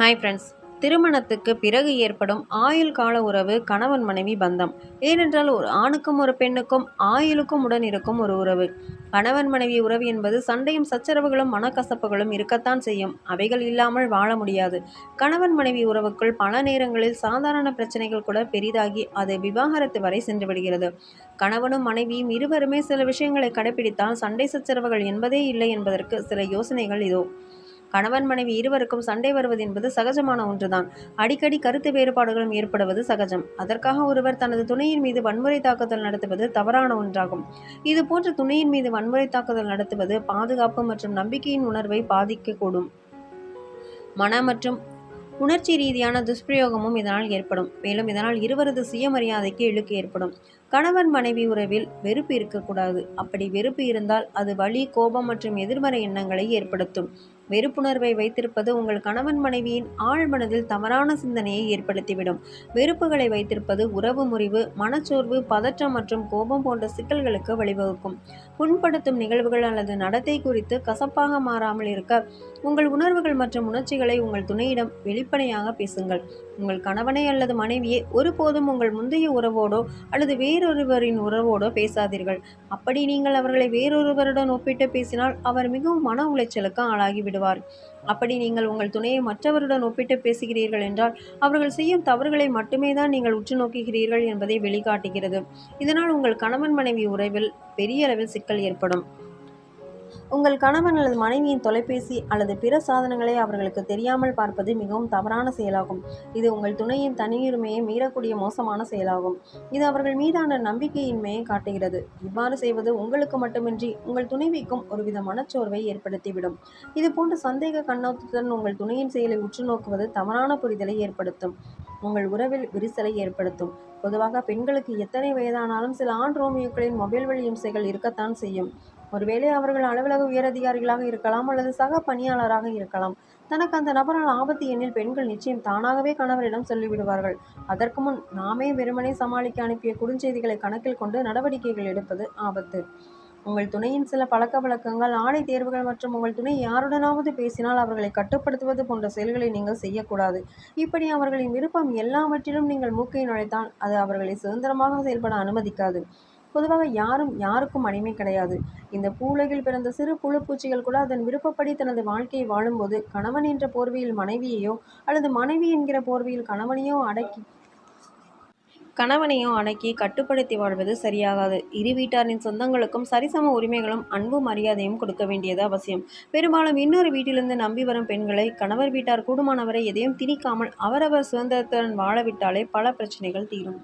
Hi friends. திருமணத்துக்கு பிறகு ஏற்படும் ஆயுள் கால உறவு கணவன் மனைவி பந்தம். ஏனென்றால் ஒரு ஆணுக்கும் ஒரு பெண்ணுக்கும் ஆயுளுக்கும் உடன் இருக்கும் ஒரு உறவு. கணவன் மனைவி உறவு என்பது சண்டையும் சச்சரவுகளும் மனக்கசப்புகளும் இருக்கத்தான் செய்யும். அவைகள் இல்லாமல் வாழ முடியாது. கணவன் மனைவி உறவுக்குள் பல நேரங்களில் சாதாரண பிரச்சனைகள் கூட பெரிதாகி அது விவாகரத்து வரை சென்று விடுகிறது. கணவனும் மனைவியும் இருவருமே சில விஷயங்களை கடைபிடித்தால் சண்டை சச்சரவுகள் என்பதே இல்லை என்பதற்கு சில யோசனைகள் இதோ. கணவன் மனைவி இருவருக்கும் சண்டை வருவது என்பது சகஜமான ஒன்றுதான். அடிக்கடி கருத்து வேறுபாடுகளும் ஏற்படுவது சகஜம். அதற்காக ஒருவர் தனது துணையின் மீது வன்முறை தாக்குதல் நடத்துவது தவறான ஒன்றாகும். இதுபோன்ற துணையின் மீது வன்முறை தாக்குதல் நடத்துவது பாதுகாப்பு மற்றும் நம்பிக்கையின் உணர்வை பாதிக்கக்கூடும். மன மற்றும் உணர்ச்சி ரீதியான துஷ்பிரயோகமும் இதனால் ஏற்படும். மேலும் இதனால் இருவரது சுயமரியாதைக்கு இழுக்கு ஏற்படும். கணவன் மனைவி உறவில் வெறுப்பு இருக்கக்கூடாது. அப்படி வெறுப்பு இருந்தால் அது வலி, கோபம் மற்றும் எதிர்மறை எண்ணங்களை ஏற்படுத்தும். வெறுப்புணர்வை வைத்திருப்பது உங்கள் கணவன் மனைவியின் ஆழ்மனதில் தவறான சிந்தனையை ஏற்படுத்திவிடும். வெறுப்புகளை வைத்திருப்பது உறவு முறிவு, மனச்சோர்வு, பதற்றம் மற்றும் கோபம் போன்ற சிக்கல்களுக்கு வழிவகுக்கும். புண்படுத்தும் நிகழ்வுகள் அல்லது நடத்தை குறித்து கசப்பாக மாறாமல் இருக்க உங்கள் உணர்வுகள் மற்றும் உணர்ச்சிகளை உங்கள் துணையிடம் வெளிப்படையாக பேசுங்கள். உங்கள் கணவனை அல்லது மனைவியை ஒருபோதும் உங்கள் முந்தைய உறவோடோ அல்லது வேறொருவரின் உறவோடோ பேசாதீர்கள். அப்படி நீங்கள் அவர்களை வேறொருவருடன் ஒப்பிட்டு பேசினால் அவர் மிகவும் மன உளைச்சலுக்கு ஆளாகி விடுவார். அப்படி நீங்கள் உங்கள் துணையை மற்றவருடன் ஒப்பிட்டு பேசுகிறீர்கள் என்றால் அவர்கள் செய்யும் தவறுகளை மட்டுமே தான் நீங்கள் உற்று நோக்குகிறீர்கள் என்பதை வெளிக்காட்டுகிறது. இதனால் உங்கள் கணவன் மனைவி உறவில் பெரிய அளவில் சிக்கல் ஏற்படும். உங்கள் கணவன் அல்லது மனைவியின் தொலைபேசி அல்லது பிற சாதனங்களை அவர்களுக்கு தெரியாமல் பார்ப்பது மிகவும் தவறான செயலாகும். இது உங்கள் துணையின் தனியுரிமையை மீறக்கூடிய மோசமான செயலாகும். இது அவர்கள் மீதான நம்பிக்கையின்மையை காட்டுகிறது. இவ்வாறு செய்வது உங்களுக்கு மட்டுமின்றி உங்கள் துணைவிக்கும் ஒருவித மனச்சோர்வை ஏற்படுத்திவிடும். இது போன்ற சந்தேக கண்ணோட்டத்துடன் உங்கள் துணையின் செயலை உற்று நோக்குவது தவறான புரிதலை ஏற்படுத்தும். உங்கள் உறவில் விரிசலை ஏற்படுத்தும். பொதுவாக பெண்களுக்கு எத்தனை வயதானாலும் சில ஆண் ரோமியோக்களின் மொபைல் வழி இம்சைகள் இருக்கத்தான் செய்யும். ஒருவேளை அவர்கள் அலுவலக உயரதிகாரிகளாக இருக்கலாம் அல்லது சக பணியாளராக இருக்கலாம். தனக்கு அந்த நபரால் ஆபத்து எண்ணில் பெண்கள் நிச்சயம் தானாகவே கணவரிடம் சொல்லிவிடுவார்கள். அதற்கு முன் நாமே வெறுமனே சமாளிக்க அனுப்பிய குறுஞ்செய்திகளை கணக்கில் கொண்டு நடவடிக்கைகள் எடுப்பது ஆபத்து. உங்கள் துணையின் சில பழக்க வழக்கங்கள், ஆடை தேர்வுகள் மற்றும் உங்கள் துணை யாருடனாவது பேசினால் அவர்களை கட்டுப்படுத்துவது போன்ற செயல்களை நீங்கள் செய்யக்கூடாது. இப்படி அவர்களின் விருப்பம் எல்லாவற்றிலும் நீங்கள் மூக்கை நுழைத்தால் அது அவர்களை சுதந்திரமாக செயல்பட அனுமதிக்காது. பொதுவாக யாரும் யாருக்கும் அடிமை கிடையாது. இந்த பூவுலகில் பிறந்த சிறு புழு பூச்சிகள் கூட அதன் விருப்பப்படி தனது வாழ்க்கையை வாழும்போது கணவன் என்ற போர்வையில் மனைவியையோ அல்லது மனைவி என்கிற போர்வையில் கணவனையோ அடக்கி கட்டுப்படுத்தி வாழ்வது சரியாகாது. இரு வீட்டாரின் சொந்தங்களுக்கும் சரிசம உரிமைகளும் அன்பும் மரியாதையும் கொடுக்க வேண்டியது அவசியம். பெரும்பாலும் இன்னொரு வீட்டிலிருந்து நம்பி வரும் பெண்களை கணவர் வீட்டார் கூடுமானவரை எதையும் திணிக்காமல் அவரவர் சுதந்திரத்துடன் வாழவிட்டாலே பல பிரச்சனைகள் தீரும்.